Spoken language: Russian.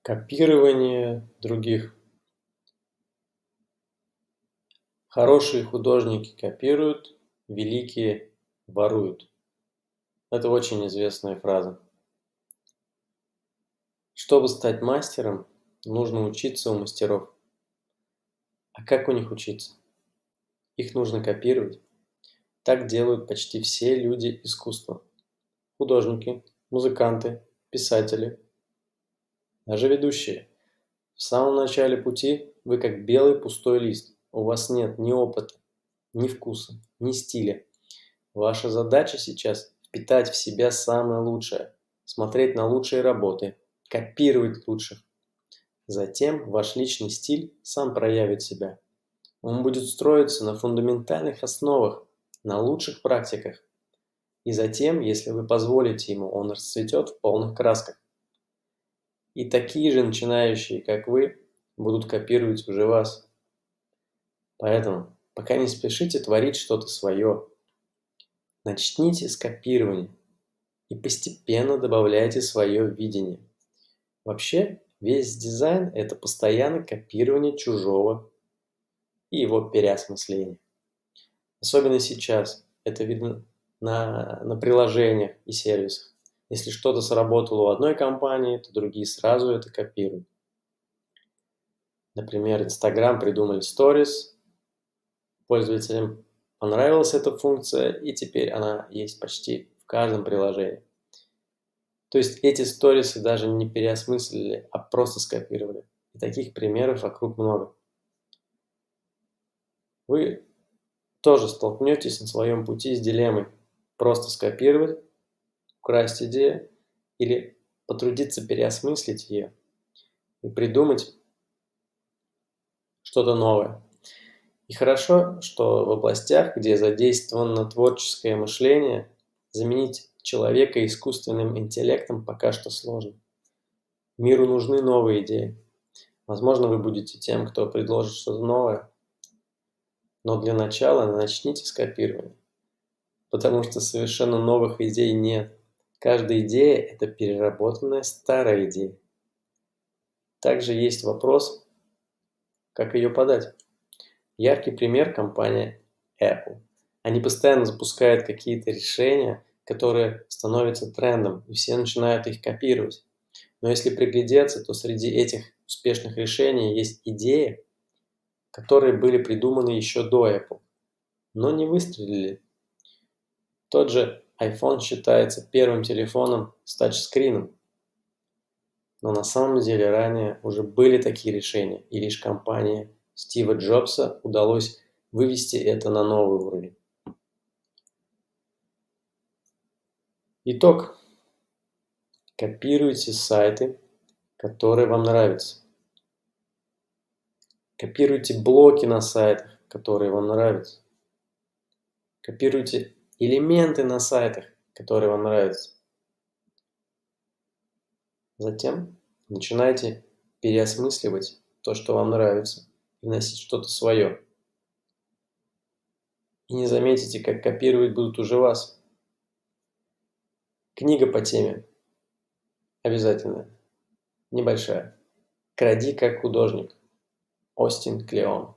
Копирование других. Хорошие художники копируют, великие воруют. Это очень известная фраза. Чтобы стать мастером, нужно учиться у мастеров. А как у них учиться? Их нужно копировать. Так делают почти все люди искусства. Художники, музыканты, писатели, даже ведущие. В самом начале пути вы как белый пустой лист. У вас нет ни опыта, ни вкуса, ни стиля. Ваша задача сейчас впитать в себя самое лучшее, смотреть на лучшие работы, копировать лучших. Затем ваш личный стиль сам проявит себя. Он будет строиться на фундаментальных основах, на лучших практиках. И затем, если вы позволите ему, он расцветет в полных красках. И такие же начинающие, как вы, будут копировать уже вас. Поэтому пока не спешите творить что-то свое. Начните с копирования и постепенно добавляйте свое видение. Вообще, весь дизайн – это постоянное копирование чужого и его переосмысление. Особенно сейчас это видно на приложениях и сервисах. Если что-то сработало у одной компании, то другие сразу это копируют. Например, Instagram придумали Stories, пользователям понравилась эта функция, и теперь она есть почти в каждом приложении. То есть эти сторисы даже не переосмыслили, а просто скопировали. И таких примеров вокруг много. Вы тоже столкнетесь на своем пути с дилеммой: просто скопировать, украсть идею или потрудиться переосмыслить ее и придумать что-то новое. И хорошо, что в областях, где задействовано творческое мышление, заменить человека искусственным интеллектом пока что сложно. Миру нужны новые идеи. Возможно, вы будете тем, кто предложит что-то новое. Но для начала начните с копирования. Потому что совершенно новых идей нет. Каждая идея – это переработанная старая идея. Также есть вопрос, как ее подать. Яркий пример – компания Apple. Они постоянно запускают какие-то решения, которые становятся трендом, и все начинают их копировать. Но если приглядеться, то среди этих успешных решений есть идеи, которые были придуманы еще до Apple, но не выстрелили. Тот же iPhone считается первым телефоном с тачскрином, но на самом деле ранее уже были такие решения, и лишь компании Стива Джобса удалось вывести это на новый уровень. Итог. Копируйте сайты, которые вам нравятся. Копируйте блоки на сайтах, которые вам нравятся. Копируйте элементы на сайтах, которые вам нравятся. Затем начинайте переосмысливать то, что вам нравится, и вносить что-то свое. И не заметите, как копировать будут уже вас. Книга по теме. Обязательно. Небольшая. «Кради как художник». Остин Клеон.